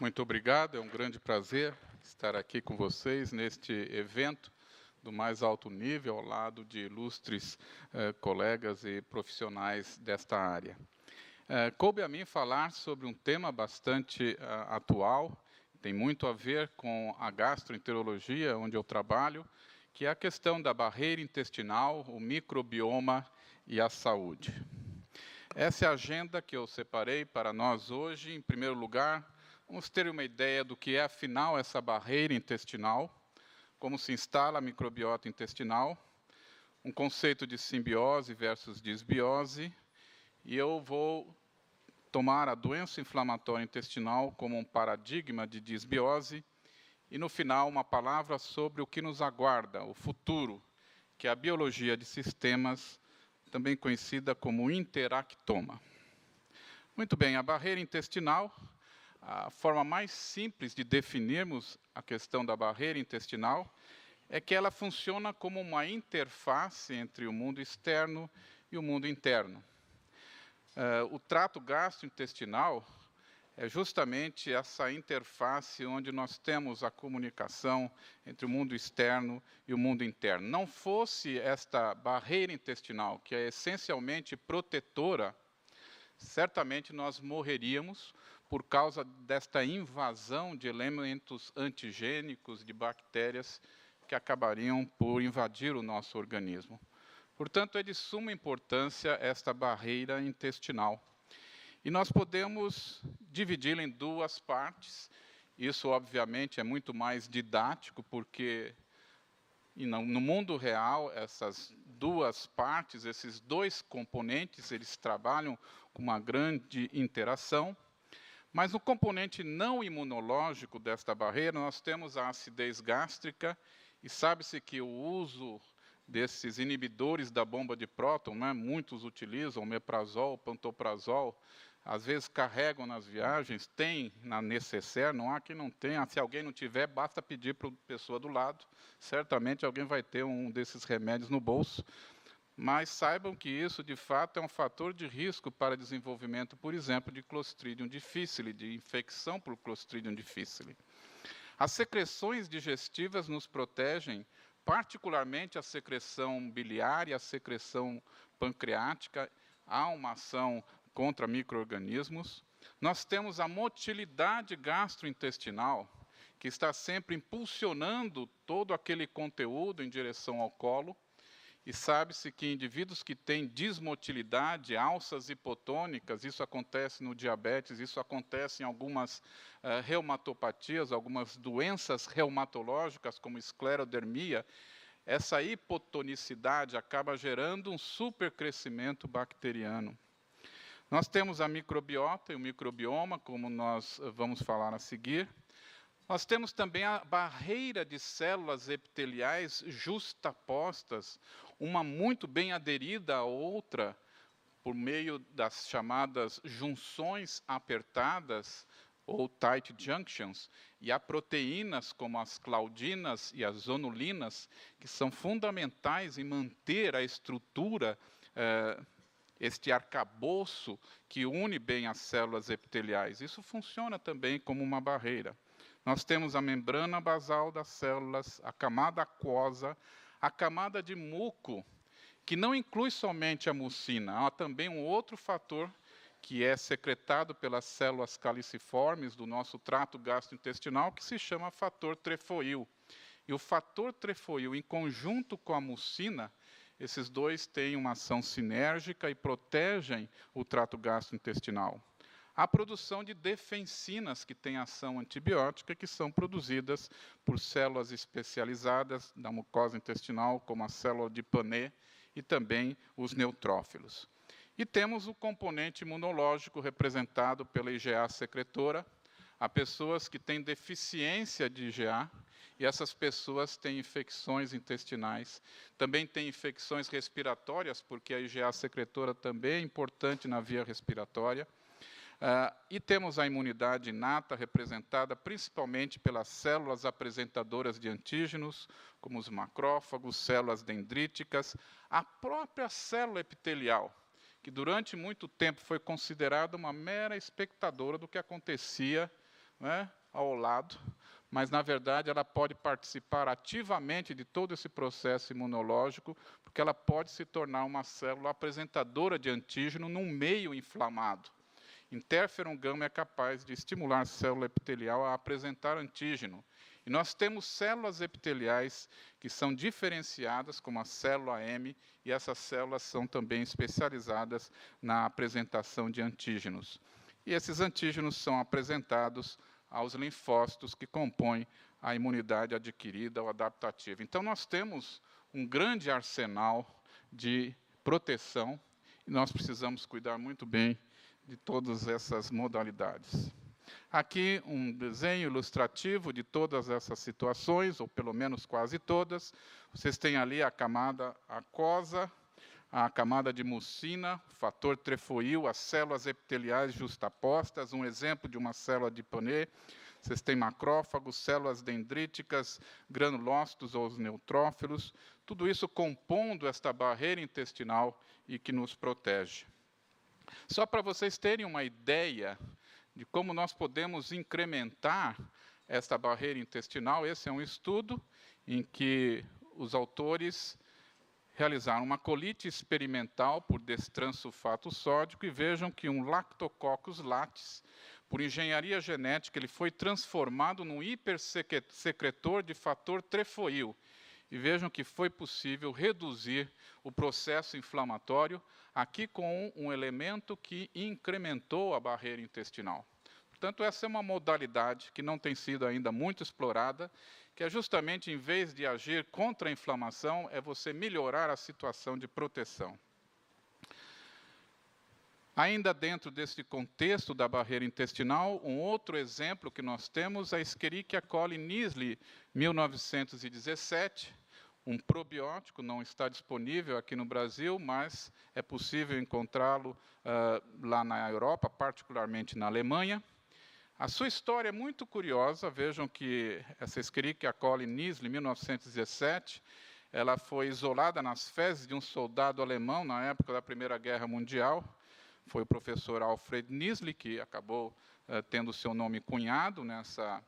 Muito obrigado, é um grande prazer estar aqui com vocês neste evento do mais alto nível, ao lado de ilustres colegas e profissionais desta área. Coube a mim falar sobre um tema bastante atual, tem muito a ver com a gastroenterologia, onde eu trabalho, que é a questão da barreira intestinal, o microbioma e a saúde. Essa é a agenda que eu separei para nós hoje. Em primeiro lugar, vamos ter uma ideia do que é, afinal, essa barreira intestinal, como se instala a microbiota intestinal, um conceito de simbiose versus disbiose, e eu vou tomar a doença inflamatória intestinal como um paradigma de disbiose, e, no final, uma palavra sobre o que nos aguarda, o futuro, que é a biologia de sistemas, também conhecida como interactoma. Muito bem, a barreira intestinal, a forma mais simples de definirmos a questão da barreira intestinal é que ela funciona como uma interface entre o mundo externo e o mundo interno. O trato gastrointestinal é justamente essa interface onde nós temos a comunicação entre o mundo externo e o mundo interno. Não fosse esta barreira intestinal, que é essencialmente protetora, certamente nós morreríamos por causa desta invasão de elementos antigênicos, de bactérias, que acabariam por invadir o nosso organismo. Portanto, é de suma importância esta barreira intestinal. E nós podemos dividi-la em duas partes. Isso, obviamente, é muito mais didático, porque no mundo real, essas duas partes, esses dois componentes, eles trabalham com uma grande interação. Mas no componente não imunológico desta barreira, nós temos a acidez gástrica, e sabe-se que o uso desses inibidores da bomba de próton, muitos utilizam omeprazol, pantoprazol, às vezes carregam nas viagens, tem na necessaire, não há quem não tenha. Se alguém não tiver, basta pedir para a pessoa do lado, certamente alguém vai ter um desses remédios no bolso. Mas saibam que isso, de fato, é um fator de risco para desenvolvimento, por exemplo, de Clostridium difficile, de infecção por Clostridium difficile. As secreções digestivas nos protegem, particularmente a secreção biliar e a secreção pancreática. Há uma ação contra micro-organismos. Nós temos a motilidade gastrointestinal, que está sempre impulsionando todo aquele conteúdo em direção ao colo. E sabe-se que indivíduos que têm dismotilidade, alças hipotônicas, isso acontece no diabetes, isso acontece em algumas reumatopatias, algumas doenças reumatológicas, como esclerodermia, essa hipotonicidade acaba gerando um supercrescimento bacteriano. Nós temos a microbiota e o microbioma, como nós vamos falar a seguir. Nós temos também a barreira de células epiteliais justapostas, uma muito bem aderida à outra, por meio das chamadas junções apertadas, ou tight junctions, e há proteínas como as claudinas e as zonulinas, que são fundamentais em manter a estrutura, este arcabouço que une bem as células epiteliais. Isso funciona também como uma barreira. Nós temos a membrana basal das células, a camada aquosa, a camada de muco, que não inclui somente a mucina. Há também um outro fator que é secretado pelas células caliciformes do nosso trato gastrointestinal, que se chama fator trefoil. E o fator trefoil, em conjunto com a mucina, esses dois têm uma ação sinérgica e protegem o trato gastrointestinal. A produção de defensinas, que têm ação antibiótica, que são produzidas por células especializadas da mucosa intestinal, como a célula de Panet e também os neutrófilos. E temos o componente imunológico representado pela IgA secretora. Há pessoas que têm deficiência de IgA, e essas pessoas têm infecções intestinais. Também têm infecções respiratórias, porque a IgA secretora também é importante na via respiratória. E temos a imunidade inata, representada principalmente pelas células apresentadoras de antígenos, como os macrófagos, células dendríticas, a própria célula epitelial, que durante muito tempo foi considerada uma mera espectadora do que acontecia né, ao lado, mas, na verdade, ela pode participar ativamente de todo esse processo imunológico, porque ela pode se tornar uma célula apresentadora de antígeno num meio inflamado. Interferon gama é capaz de estimular a célula epitelial a apresentar antígeno. E nós temos células epiteliais que são diferenciadas, como a célula M, e essas células são também especializadas na apresentação de antígenos. E esses antígenos são apresentados aos linfócitos que compõem a imunidade adquirida ou adaptativa. Então, nós temos um grande arsenal de proteção e nós precisamos cuidar muito bem de todas essas modalidades. Aqui um desenho ilustrativo de todas essas situações, ou pelo menos quase todas. Vocês têm ali a camada aquosa, a camada de mucina, o fator trefoil, as células epiteliais justapostas, um exemplo de uma célula de Pannet. Vocês têm macrófagos, células dendríticas, granulócitos ou os neutrófilos, tudo isso compondo esta barreira intestinal e que nos protege. Só para vocês terem uma ideia de como nós podemos incrementar esta barreira intestinal, esse é um estudo em que os autores realizaram uma colite experimental por destransulfato sódico e vejam que um Lactococcus lattes, por engenharia genética, ele foi transformado num hipersecretor de fator trefoil. E vejam que foi possível reduzir o processo inflamatório aqui com um elemento que incrementou a barreira intestinal. Portanto, essa é uma modalidade que não tem sido ainda muito explorada, que é justamente, em vez de agir contra a inflamação, é você melhorar a situação de proteção. Ainda dentro desse contexto da barreira intestinal, um outro exemplo que nós temos é a Escherichia coli Nisli 1917, um probiótico, não está disponível aqui no Brasil, mas é possível encontrá-lo lá na Europa, particularmente na Alemanha. A sua história é muito curiosa, vejam que essa Escherichia coli Nisli 1917, ela foi isolada nas fezes de um soldado alemão na época da Primeira Guerra Mundial. Foi o professor Alfred Nisli que acabou tendo seu nome cunhado nessa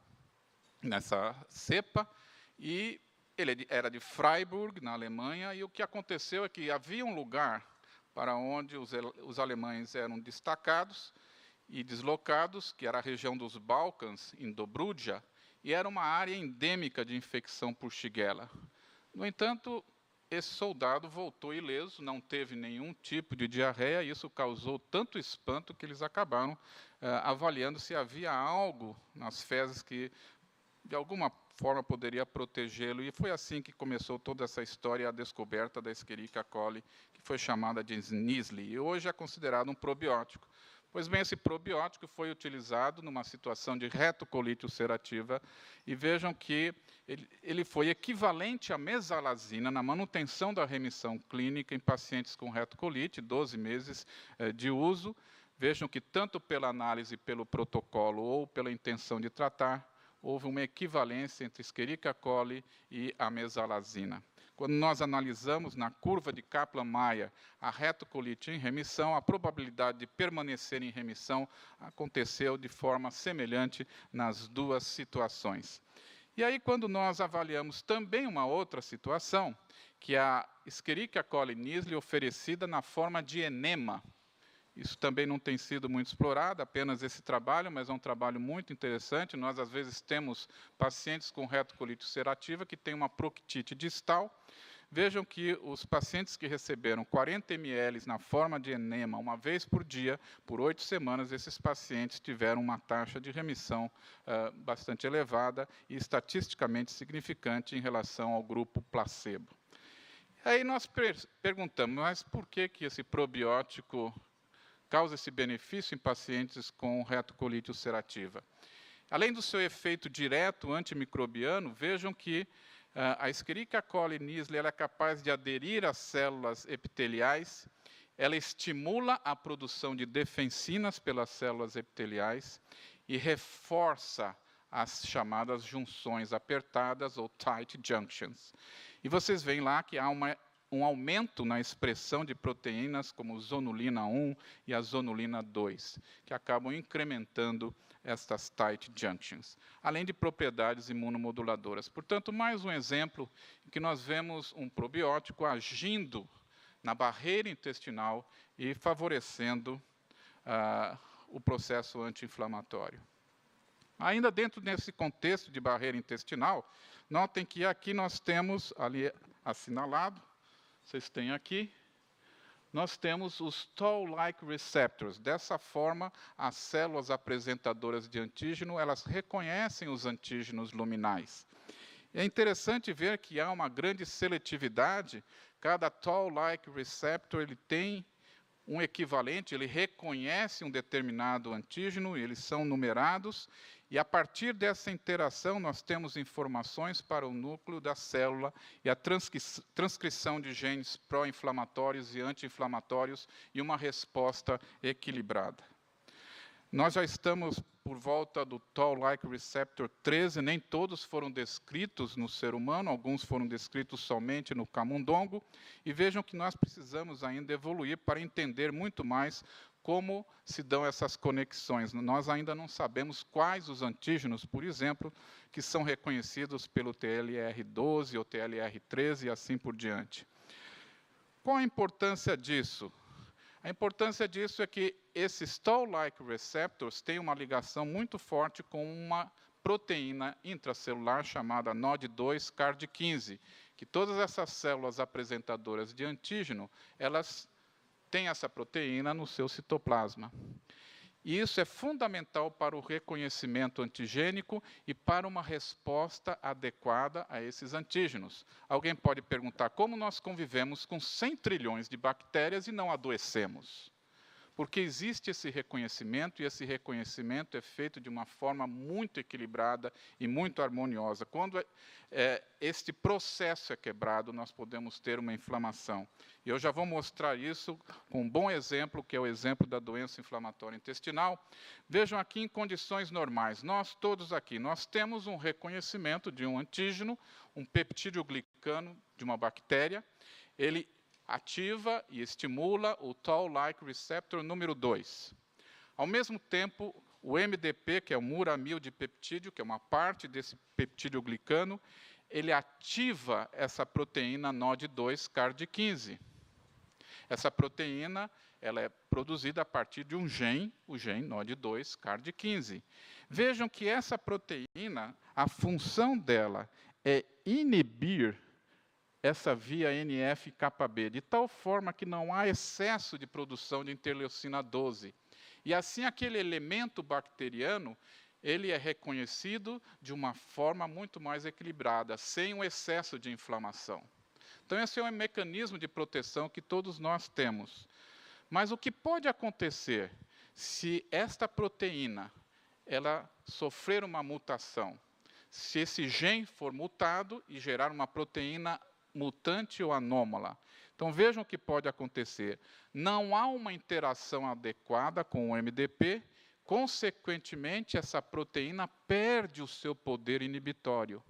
cepa, e ele era de Freiburg, na Alemanha, e o que aconteceu é que havia um lugar para onde os alemães eram destacados e deslocados, que era a região dos Balcãs, em Dobruja, e era uma área endêmica de infecção por Shigella. No entanto, esse soldado voltou ileso, não teve nenhum tipo de diarreia, e isso causou tanto espanto que eles acabaram avaliando se havia algo nas fezes que, de alguma forma, poderia protegê-lo. E foi assim que começou toda essa história, a descoberta da Escherichia coli, que foi chamada de Nisli, e hoje é considerado um probiótico. Pois bem, esse probiótico foi utilizado numa situação de retocolite ulcerativa, e vejam que ele foi equivalente à mesalazina na manutenção da remissão clínica em pacientes com retocolite, 12 meses de uso. Vejam que tanto pela análise, pelo protocolo ou pela intenção de tratar, houve uma equivalência entre Escherichia coli e a mesalazina. Quando nós analisamos na curva de Kaplan-Meier a retocolite em remissão, a probabilidade de permanecer em remissão aconteceu de forma semelhante nas duas situações. E aí, quando nós avaliamos também uma outra situação, que é a Escherichia coli Nisli oferecida na forma de enema. Isso também não tem sido muito explorado, apenas esse trabalho, mas é um trabalho muito interessante. Nós, às vezes, temos pacientes com retocolite ulcerativa que têm uma proctite distal. Vejam que os pacientes que receberam 40 ml na forma de enema uma vez por dia, por 8 semanas, esses pacientes tiveram uma taxa de remissão bastante elevada e estatisticamente significante em relação ao grupo placebo. Aí nós perguntamos, mas por que esse probiótico causa esse benefício em pacientes com retocolite ulcerativa? Além do seu efeito direto antimicrobiano, vejam que a Escherichia coli Nisli ela é capaz de aderir às células epiteliais, ela estimula a produção de defensinas pelas células epiteliais e reforça as chamadas junções apertadas ou tight junctions. E vocês veem lá que há um aumento na expressão de proteínas como zonulina 1 e a zonulina 2, que acabam incrementando estas tight junctions, além de propriedades imunomoduladoras. Portanto, mais um exemplo em que nós vemos um probiótico agindo na barreira intestinal e favorecendo o processo anti-inflamatório. Ainda dentro desse contexto de barreira intestinal, notem que aqui nós temos, ali assinalado, vocês têm aqui, nós temos os Toll-like receptors. Dessa forma, as células apresentadoras de antígeno, elas reconhecem os antígenos luminais. É interessante ver que há uma grande seletividade. Cada Toll-like receptor ele tem um equivalente, ele reconhece um determinado antígeno, eles são numerados, e a partir dessa interação nós temos informações para o núcleo da célula e a transcrição de genes pró-inflamatórios e anti-inflamatórios e uma resposta equilibrada. Nós já estamos por volta do Toll-like receptor 13, nem todos foram descritos no ser humano, alguns foram descritos somente no camundongo, e vejam que nós precisamos ainda evoluir para entender muito mais como se dão essas conexões. Nós ainda não sabemos quais os antígenos, por exemplo, que são reconhecidos pelo TLR12 ou TLR13 e assim por diante. Qual a importância disso? A importância disso é que esses Toll-like receptors têm uma ligação muito forte com uma proteína intracelular chamada NOD2-CARD15, que todas essas células apresentadoras de antígeno, elas têm essa proteína no seu citoplasma. E isso é fundamental para o reconhecimento antigênico e para uma resposta adequada a esses antígenos. Alguém pode perguntar como nós convivemos com 100 trilhões de bactérias e não adoecemos? Porque existe esse reconhecimento, e esse reconhecimento é feito de uma forma muito equilibrada e muito harmoniosa. Quando este processo é quebrado, nós podemos ter uma inflamação. E eu já vou mostrar isso com um bom exemplo, que é o exemplo da doença inflamatória intestinal. Vejam aqui em condições normais, nós todos aqui, nós temos um reconhecimento de um antígeno, um peptídeo glicano de uma bactéria, ele ativa e estimula o Toll-like receptor número 2. Ao mesmo tempo, o MDP, que é o muramil de peptídeo, que é uma parte desse peptídeo glicano, ele ativa essa proteína NOD2-CARD15. Essa proteína ela é produzida a partir de um gene, o gene NOD2-CARD15. Vejam que essa proteína, a função dela é inibir essa via NF-κB, de tal forma que não há excesso de produção de interleucina 12. E assim aquele elemento bacteriano, ele é reconhecido de uma forma muito mais equilibrada, sem um excesso de inflamação. Então esse é um mecanismo de proteção que todos nós temos. Mas o que pode acontecer se esta proteína ela sofrer uma mutação? Se esse gene for mutado e gerar uma proteína mutante ou anômala. Então vejam o que pode acontecer. Não há uma interação adequada com o MDP, consequentemente essa proteína perde o seu poder inibitório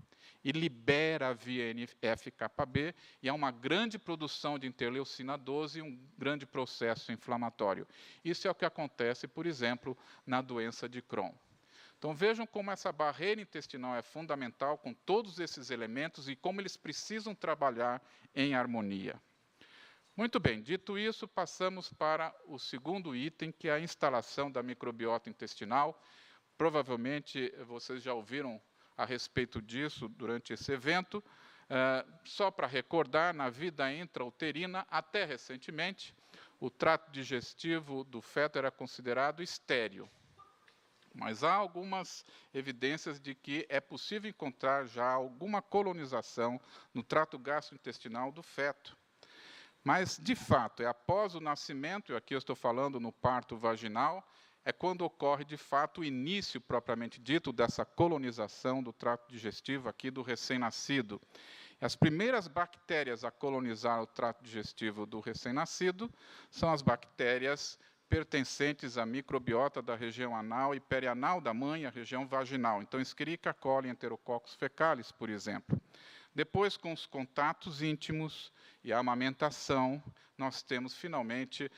e libera a via NF-κB e há uma grande produção de interleucina 12 e um grande processo inflamatório. Isso é o que acontece, por exemplo, na doença de Crohn. Então vejam como essa barreira intestinal é fundamental com todos esses elementos e como eles precisam trabalhar em harmonia. Muito bem, dito isso, passamos para o segundo item, que é a instalação da microbiota intestinal. Provavelmente vocês já ouviram a respeito disso durante esse evento. Só para recordar, na vida intrauterina, até recentemente, o trato digestivo do feto era considerado estéril. Mas há algumas evidências de que é possível encontrar já alguma colonização no trato gastrointestinal do feto. Mas, de fato, é após o nascimento, e aqui eu estou falando no parto vaginal, é quando ocorre, de fato, o início, propriamente dito, dessa colonização do trato digestivo aqui do recém-nascido. As primeiras bactérias a colonizar o trato digestivo do recém-nascido são as bactérias pertencentes à microbiota da região anal e perianal da mãe, a região vaginal. Então, Escherichia coli, Enterococcus fecalis, por exemplo. Depois, com os contatos íntimos e a amamentação, nós temos, finalmente,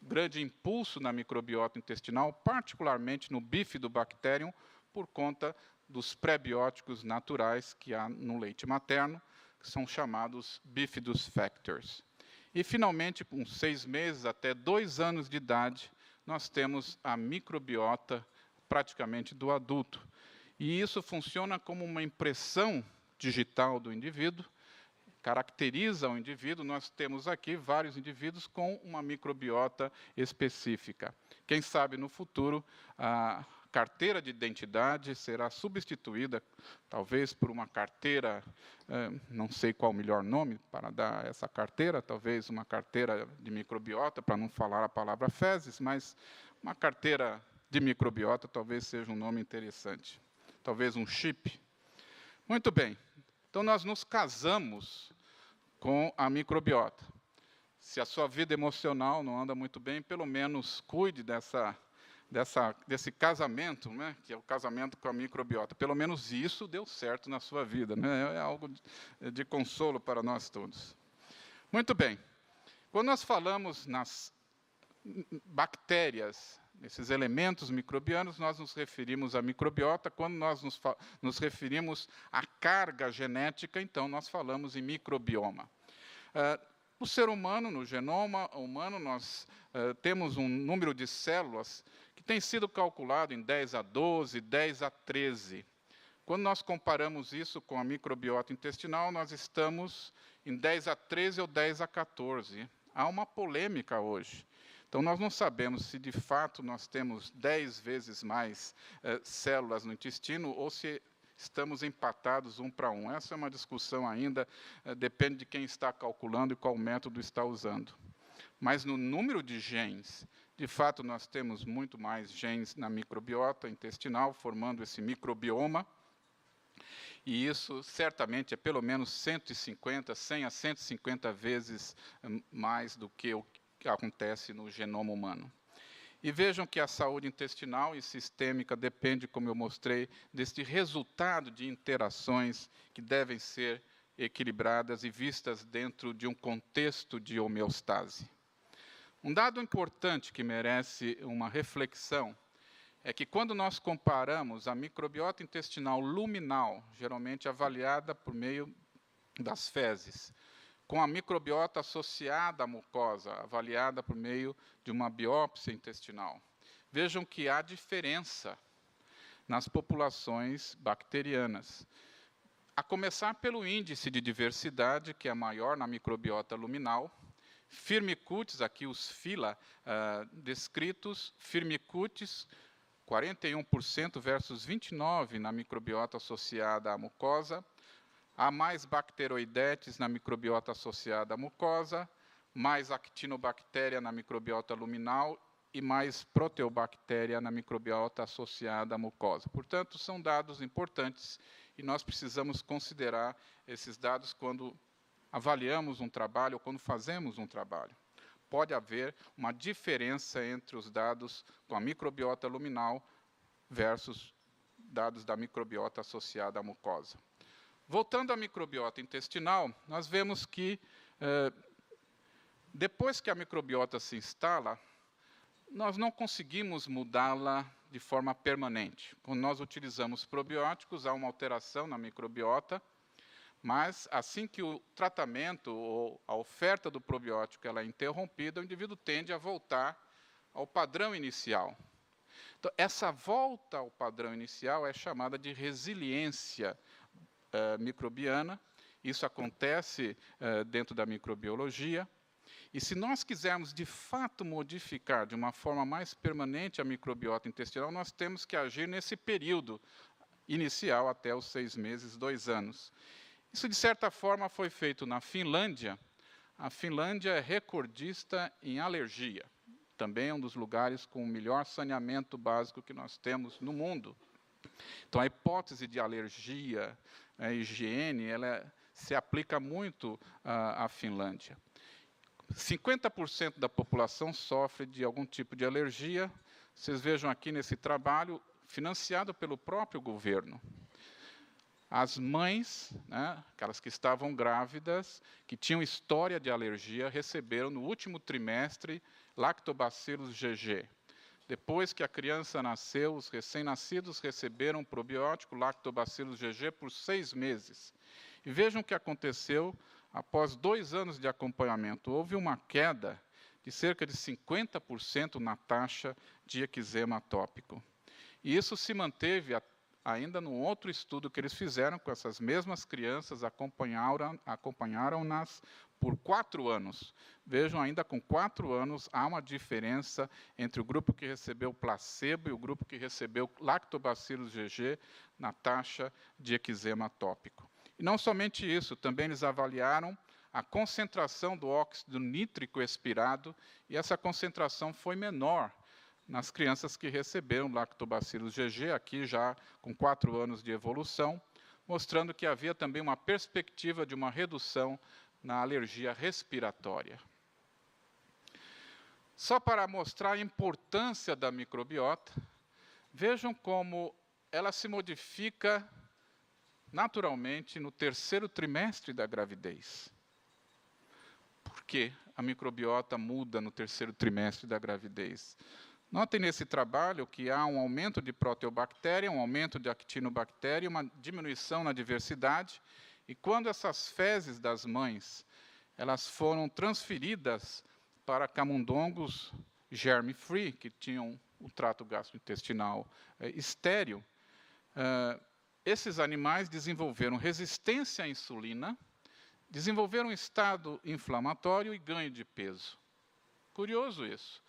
grande impulso na microbiota intestinal, particularmente no Bifidobacterium, por conta dos prebióticos naturais que há no leite materno, que são chamados Bifidus factors. E, finalmente, com 6 meses até 2 anos de idade, nós temos a microbiota praticamente do adulto. E isso funciona como uma impressão digital do indivíduo, caracteriza o indivíduo. Nós temos aqui vários indivíduos com uma microbiota específica. Quem sabe, no futuro, a carteira de identidade será substituída, talvez por uma carteira, não sei qual o melhor nome para dar essa carteira, talvez uma carteira de microbiota, para não falar a palavra fezes, mas uma carteira de microbiota talvez seja um nome interessante. Talvez um chip. Muito bem. Então, nós nos casamos com a microbiota. Se a sua vida emocional não anda muito bem, pelo menos cuide desse casamento, né, que é o casamento com a microbiota. Pelo menos isso deu certo na sua vida, né? É algo de consolo para nós todos. Muito bem. Quando nós falamos nas bactérias, nesses elementos microbianos, nós nos referimos à microbiota. Quando nós nos referimos à carga genética, então nós falamos em microbioma. No ser humano, no genoma humano, nós temos um número de células que tem sido calculado em 10 a 12, 10 a 13. Quando nós comparamos isso com a microbiota intestinal, nós estamos em 10 a 13 ou 10 a 14. Há uma polêmica hoje. Então, nós não sabemos se, de fato, nós temos 10 vezes mais células no intestino ou se estamos empatados 1 para 1. Essa é uma discussão ainda, depende de quem está calculando e qual método está usando. Mas no número de genes, de fato, nós temos muito mais genes na microbiota intestinal, formando esse microbioma. E isso, certamente, é pelo menos 150, 100 a 150 vezes mais do que o que acontece no genoma humano. E vejam que a saúde intestinal e sistêmica depende, como eu mostrei, deste resultado de interações que devem ser equilibradas e vistas dentro de um contexto de homeostase. Um dado importante que merece uma reflexão é que, quando nós comparamos a microbiota intestinal luminal, geralmente avaliada por meio das fezes, com a microbiota associada à mucosa, avaliada por meio de uma biópsia intestinal, vejam que há diferença nas populações bacterianas. A começar pelo índice de diversidade, que é maior na microbiota luminal. Firmicutes, aqui os fila descritos, Firmicutes, 41% versus 29% na microbiota associada à mucosa. Há mais bacteroidetes na microbiota associada à mucosa, mais actinobactéria na microbiota luminal e mais proteobactéria na microbiota associada à mucosa. Portanto, são dados importantes e nós precisamos considerar esses dados quando avaliamos um trabalho ou quando fazemos um trabalho. Pode haver uma diferença entre os dados com a microbiota luminal versus dados da microbiota associada à mucosa. Voltando à microbiota intestinal, nós vemos que, depois que a microbiota se instala, nós não conseguimos mudá-la de forma permanente. Quando nós utilizamos probióticos, há uma alteração na microbiota, mas, assim que o tratamento ou a oferta do probiótico ela é interrompida, o indivíduo tende a voltar ao padrão inicial. Então, essa volta ao padrão inicial é chamada de resiliência microbiana. Isso acontece dentro da microbiologia. E, se nós quisermos, de fato, modificar de uma forma mais permanente a microbiota intestinal, nós temos que agir nesse período inicial, até os 6 meses, 2 anos. Isso, de certa forma, foi feito na Finlândia. A Finlândia é recordista em alergia. Também é um dos lugares com o melhor saneamento básico que nós temos no mundo. Então, a hipótese de alergia, a higiene, ela se aplica muito à Finlândia. 50% da população sofre de algum tipo de alergia. Vocês vejam aqui nesse trabalho, financiado pelo próprio governo. As mães, né, aquelas que estavam grávidas, que tinham história de alergia, receberam no último trimestre Lactobacillus GG. Depois que a criança nasceu, os recém-nascidos receberam o probiótico Lactobacillus GG por 6 meses. E vejam o que aconteceu após 2 anos de acompanhamento. Houve uma queda de cerca de 50% na taxa de eczema atópico. E isso se manteve ainda no outro estudo que eles fizeram com essas mesmas crianças, acompanharam-nas por 4 anos. Vejam, ainda com 4 anos, há uma diferença entre o grupo que recebeu placebo e o grupo que recebeu Lactobacillus GG na taxa de eczema atópico. E não somente isso, também eles avaliaram a concentração do óxido nítrico expirado, e essa concentração foi menor nas crianças que receberam Lactobacillus GG, aqui já com 4 anos de evolução, mostrando que havia também uma perspectiva de uma redução na alergia respiratória. Só para mostrar a importância da microbiota, vejam como ela se modifica naturalmente no 3º trimestre da gravidez. Por que a microbiota muda no 3º trimestre da gravidez? Notem nesse trabalho que há um aumento de proteobactéria, um aumento de actinobactéria, uma diminuição na diversidade, e quando essas fezes das mães elas foram transferidas para camundongos germe-free, que tinham o trato gastrointestinal estéril, esses animais desenvolveram resistência à insulina, desenvolveram um estado inflamatório e ganho de peso. Curioso isso.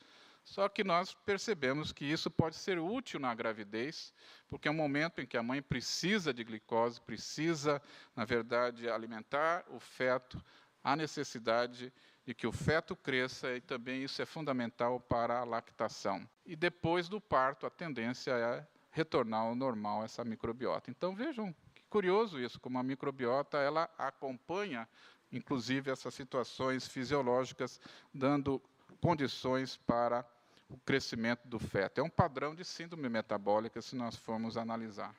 Só que nós percebemos que isso pode ser útil na gravidez, porque é um momento em que a mãe precisa de glicose, precisa, na verdade, alimentar o feto, há necessidade de que o feto cresça, e também isso é fundamental para a lactação. E depois do parto, a tendência é retornar ao normal essa microbiota. Então, vejam que curioso isso, como a microbiota ela acompanha, inclusive, essas situações fisiológicas, dando condições para o crescimento do feto. É um padrão de síndrome metabólica, se nós formos analisar.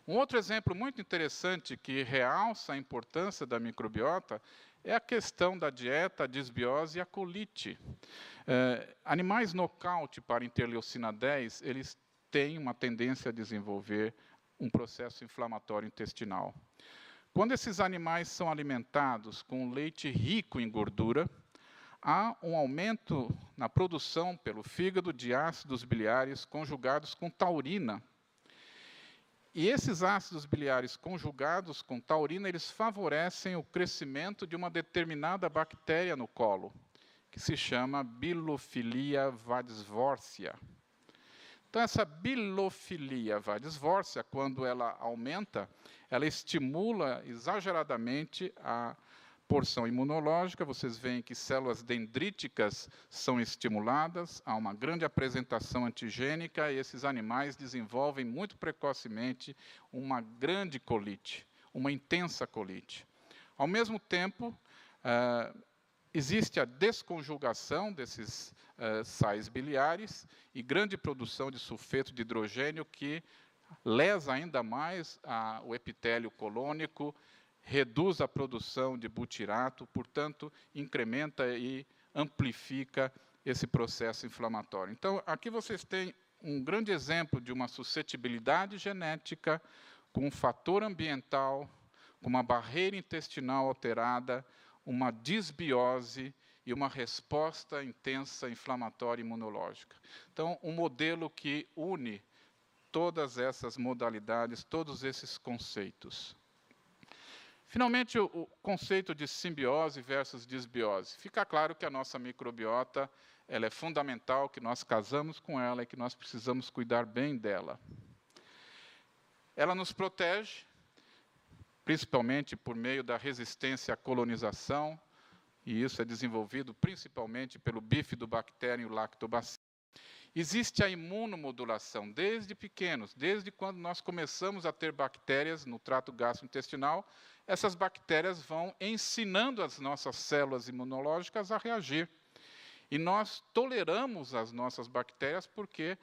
Um outro exemplo muito interessante que realça a importância da microbiota é a questão da dieta, a disbiose e a colite. Animais nocaute para interleucina 10, eles têm uma tendência a desenvolver um processo inflamatório intestinal. Quando esses animais são alimentados com leite rico em gordura, há um aumento na produção pelo fígado de ácidos biliares conjugados com taurina. E esses ácidos biliares conjugados com taurina, eles favorecem o crescimento de uma determinada bactéria no colo, que se chama Bilofilia vadsvorsia. Então, essa Bilofilia vadsvorsia, quando ela aumenta, ela estimula exageradamente a porção imunológica. Vocês veem que células dendríticas são estimuladas, há uma grande apresentação antigênica, e esses animais desenvolvem muito precocemente uma grande colite, uma intensa colite. Ao mesmo tempo, existe a desconjugação desses sais biliares e grande produção de sulfeto de hidrogênio, que lesa ainda mais o epitélio colônico, reduz a produção de butirato, portanto, incrementa e amplifica esse processo inflamatório. Então, aqui vocês têm um grande exemplo de uma suscetibilidade genética com um fator ambiental, com uma barreira intestinal alterada, uma disbiose e uma resposta intensa inflamatória imunológica. Então, um modelo que une todas essas modalidades, todos esses conceitos. Finalmente, o conceito de simbiose versus disbiose. Fica claro que a nossa microbiota ela é fundamental, que nós casamos com ela e que nós precisamos cuidar bem dela. Ela nos protege, principalmente por meio da resistência à colonização, e isso é desenvolvido principalmente pelo bifidobacterium lactobacillus. Existe a imunomodulação desde pequenos, desde quando nós começamos a ter bactérias no trato gastrointestinal, essas bactérias vão ensinando as nossas células imunológicas a reagir. E nós toleramos as nossas bactérias porque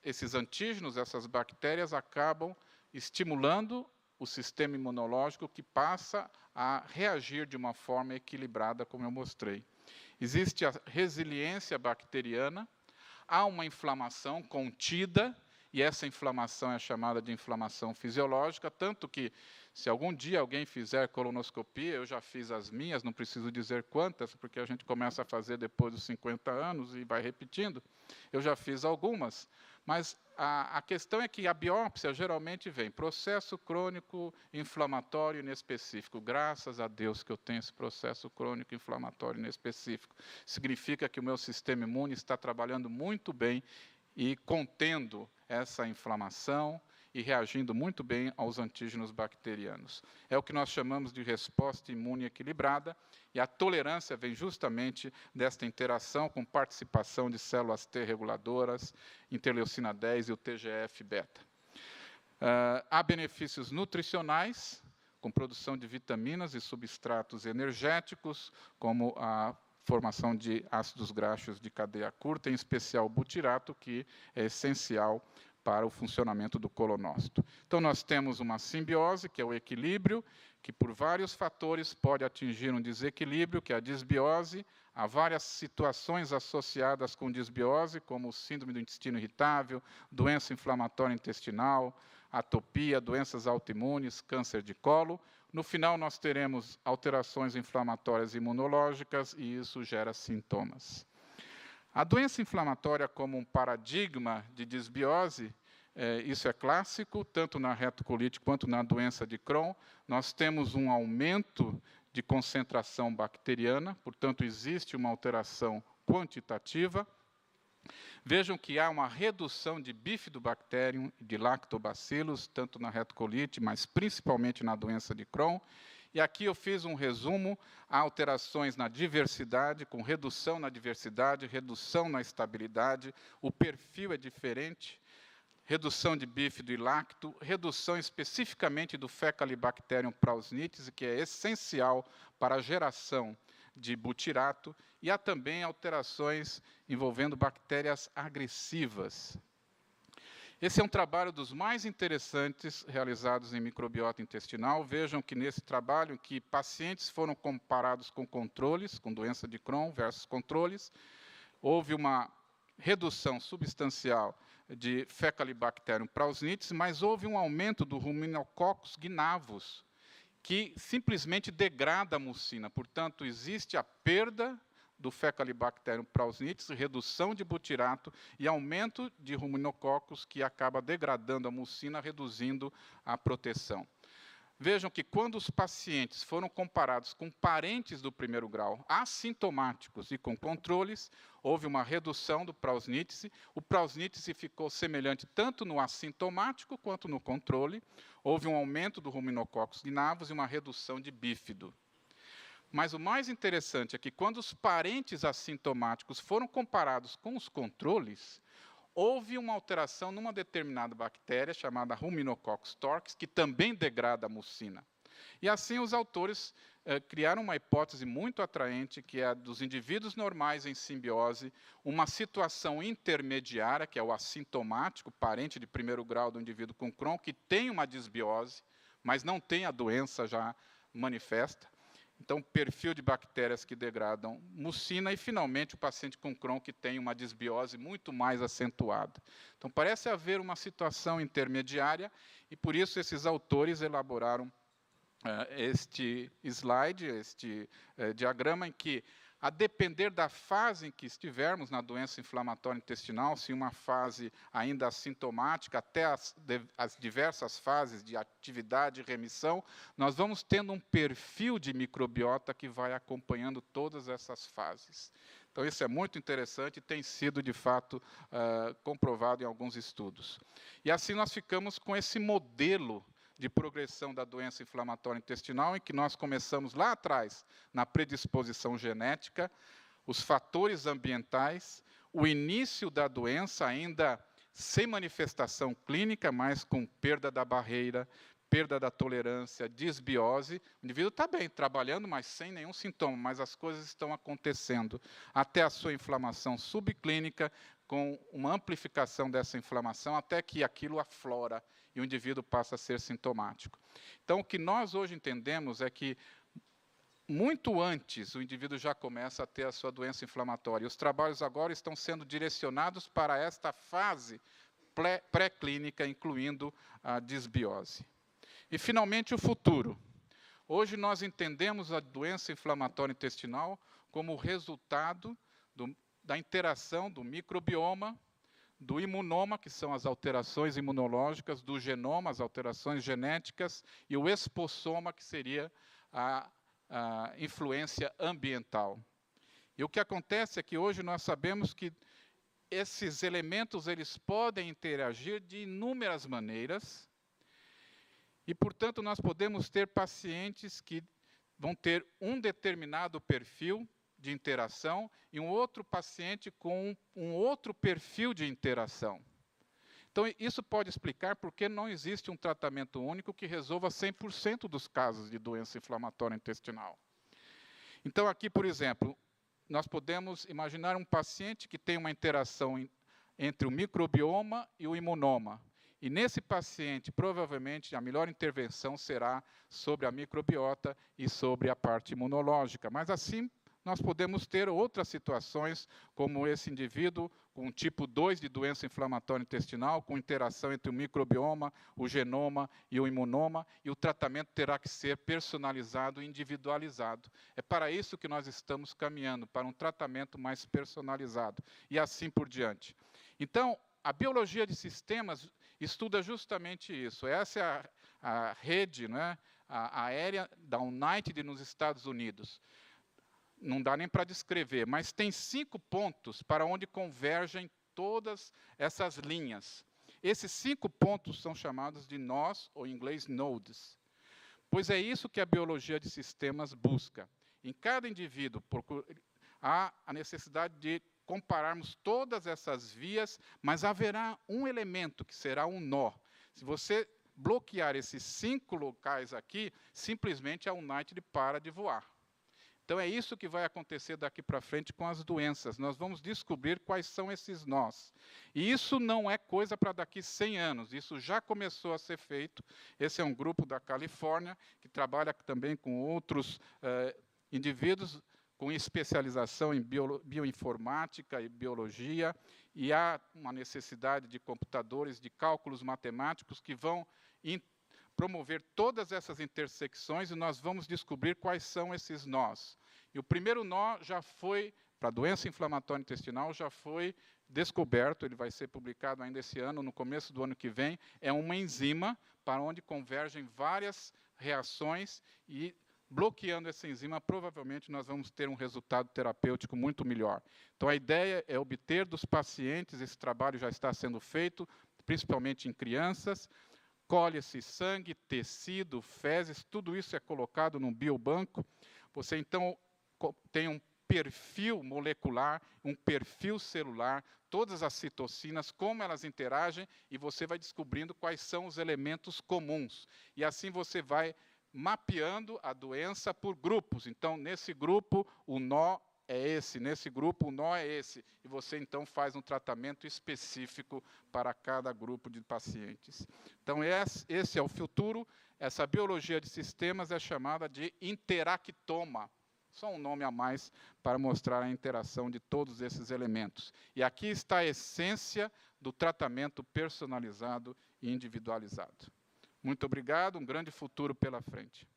esses antígenos, essas bactérias acabam estimulando o sistema imunológico, que passa a reagir de uma forma equilibrada, como eu mostrei. Existe a resiliência bacteriana, há uma inflamação contida, e essa inflamação é chamada de inflamação fisiológica, tanto que, se algum dia alguém fizer colonoscopia, eu já fiz as minhas, não preciso dizer quantas, porque a gente começa a fazer depois dos 50 anos e vai repetindo. Eu já fiz algumas, mas a questão é que a biópsia geralmente vem processo crônico inflamatório inespecífico. Graças a Deus que eu tenho esse processo crônico inflamatório inespecífico. Significa que o meu sistema imune está trabalhando muito bem e contendo essa inflamação e reagindo muito bem aos antígenos bacterianos. É o que nós chamamos de resposta imune equilibrada, e a tolerância vem justamente desta interação com participação de células T reguladoras, interleucina 10 e o TGF-beta. Há benefícios nutricionais, com produção de vitaminas e substratos energéticos, como a formação de ácidos graxos de cadeia curta, em especial o butirato, que é essencial para o funcionamento do colonócito. Então, nós temos uma simbiose, que é o equilíbrio, que por vários fatores pode atingir um desequilíbrio, que é a disbiose. Há várias situações associadas com disbiose, como síndrome do intestino irritável, doença inflamatória intestinal, atopia, doenças autoimunes, câncer de colo. No final, nós teremos alterações inflamatórias imunológicas, e isso gera sintomas. A doença inflamatória como um paradigma de disbiose, isso é clássico, tanto na retocolite quanto na doença de Crohn. Nós temos um aumento de concentração bacteriana, portanto, existe uma alteração quantitativa. Vejam que há uma redução de Bifidobacterium e de Lactobacillus, tanto na retocolite, mas principalmente na doença de Crohn. E aqui eu fiz um resumo, há alterações na diversidade, com redução na diversidade, redução na estabilidade, o perfil é diferente, redução de bífido e lacto, redução especificamente do Faecalibacterium prausnitis, que é essencial para a geração de butirato, e há também alterações envolvendo bactérias agressivas. Esse é um trabalho dos mais interessantes realizados em microbiota intestinal. Vejam que nesse trabalho que pacientes foram comparados com controles, com doença de Crohn versus controles, houve uma redução substancial de Faecalibacterium prausnitis, mas houve um aumento do Ruminococcus gnavus, que simplesmente degrada a mucina. Portanto, existe a perda do Faecalibacterium prausnitis, redução de butirato e aumento de Ruminococcus, que acaba degradando a mucina, reduzindo a proteção. Vejam que quando os pacientes foram comparados com parentes do primeiro grau, assintomáticos e com controles, houve uma redução do prausnitis. O prausnitis ficou semelhante tanto no assintomático quanto no controle. Houve um aumento do Ruminococcus gnavus e uma redução de bífido. Mas o mais interessante é que quando os parentes assintomáticos foram comparados com os controles, houve uma alteração numa determinada bactéria, chamada Ruminococcus torques, que também degrada a mucina. E assim os autores criaram uma hipótese muito atraente, que é a dos indivíduos normais em simbiose, uma situação intermediária, que é o assintomático, parente de primeiro grau do indivíduo com Crohn, que tem uma disbiose, mas não tem a doença já manifesta. Então, perfil de bactérias que degradam mucina e, finalmente, o paciente com Crohn que tem uma disbiose muito mais acentuada. Então, parece haver uma situação intermediária e, por isso, esses autores elaboraram este slide, este diagrama, em que, a depender da fase em que estivermos na doença inflamatória intestinal, se uma fase ainda assintomática, até as diversas fases de atividade e remissão, nós vamos tendo um perfil de microbiota que vai acompanhando todas essas fases. Então, isso é muito interessante e tem sido, de fato, comprovado em alguns estudos. E assim nós ficamos com esse modelo de progressão da doença inflamatória intestinal, em que nós começamos lá atrás, na predisposição genética, os fatores ambientais, o início da doença ainda sem manifestação clínica, mas com perda da barreira, perda da tolerância, disbiose. O indivíduo está bem, trabalhando, mas sem nenhum sintoma, mas as coisas estão acontecendo, até a sua inflamação subclínica, com uma amplificação dessa inflamação, até que aquilo aflora e o indivíduo passa a ser sintomático. Então, o que nós hoje entendemos é que muito antes o indivíduo já começa a ter a sua doença inflamatória. Os trabalhos agora estão sendo direcionados para esta fase pré-clínica, incluindo a disbiose. E, finalmente, o futuro. Hoje nós entendemos a doença inflamatória intestinal como resultado da interação do microbioma, do imunoma, que são as alterações imunológicas, do genoma, as alterações genéticas, e o espossoma, que seria a influência ambiental. E o que acontece é que hoje nós sabemos que esses elementos eles podem interagir de inúmeras maneiras, e, portanto, nós podemos ter pacientes que vão ter um determinado perfil de interação e um outro paciente com um outro perfil de interação. Então, isso pode explicar por que não existe um tratamento único que resolva 100% dos casos de doença inflamatória intestinal. Então, aqui, por exemplo, nós podemos imaginar um paciente que tem uma interação entre o microbioma e o imunoma. E nesse paciente, provavelmente, a melhor intervenção será sobre a microbiota e sobre a parte imunológica. Mas, assim, nós podemos ter outras situações, como esse indivíduo com tipo 2 de doença inflamatória intestinal, com interação entre o microbioma, o genoma e o imunoma, e o tratamento terá que ser personalizado e individualizado. É para isso que nós estamos caminhando, para um tratamento mais personalizado, e assim por diante. Então, a biologia de sistemas estuda justamente isso. Essa é a rede, né, aérea da United nos Estados Unidos. Não dá nem para descrever, mas tem 5 pontos para onde convergem todas essas linhas. Esses 5 pontos são chamados de nós, ou em inglês, nodes. Pois é isso que a biologia de sistemas busca. Em cada indivíduo, há a necessidade de compararmos todas essas vias, mas haverá um elemento que será um nó. Se você bloquear esses 5 locais aqui, simplesmente a United para de voar. Então, é isso que vai acontecer daqui para frente com as doenças. Nós vamos descobrir quais são esses nós. E isso não é coisa para daqui 100 anos. Isso já começou a ser feito. Esse é um grupo da Califórnia, que trabalha também com outros indivíduos com especialização em bioinformática e biologia, e há uma necessidade de computadores, de cálculos matemáticos que vão promover todas essas intersecções, e nós vamos descobrir quais são esses nós. E o primeiro nó já foi, para a doença inflamatória intestinal, já foi descoberto, ele vai ser publicado ainda esse ano, no começo do ano que vem, é uma enzima para onde convergem várias reações, e bloqueando essa enzima, provavelmente nós vamos ter um resultado terapêutico muito melhor. Então, a ideia é obter dos pacientes, esse trabalho já está sendo feito, principalmente em crianças, colhe-se sangue, tecido, fezes, tudo isso é colocado num biobanco. Você, então, tem um perfil molecular, um perfil celular, todas as citocinas, como elas interagem, e você vai descobrindo quais são os elementos comuns. E assim você vai mapeando a doença por grupos. Então, nesse grupo, o nó é esse, nesse grupo, o nó é esse. E você, então, faz um tratamento específico para cada grupo de pacientes. Então, esse é o futuro. Essa biologia de sistemas é chamada de interactoma. Só um nome a mais para mostrar a interação de todos esses elementos. E aqui está a essência do tratamento personalizado e individualizado. Muito obrigado, um grande futuro pela frente.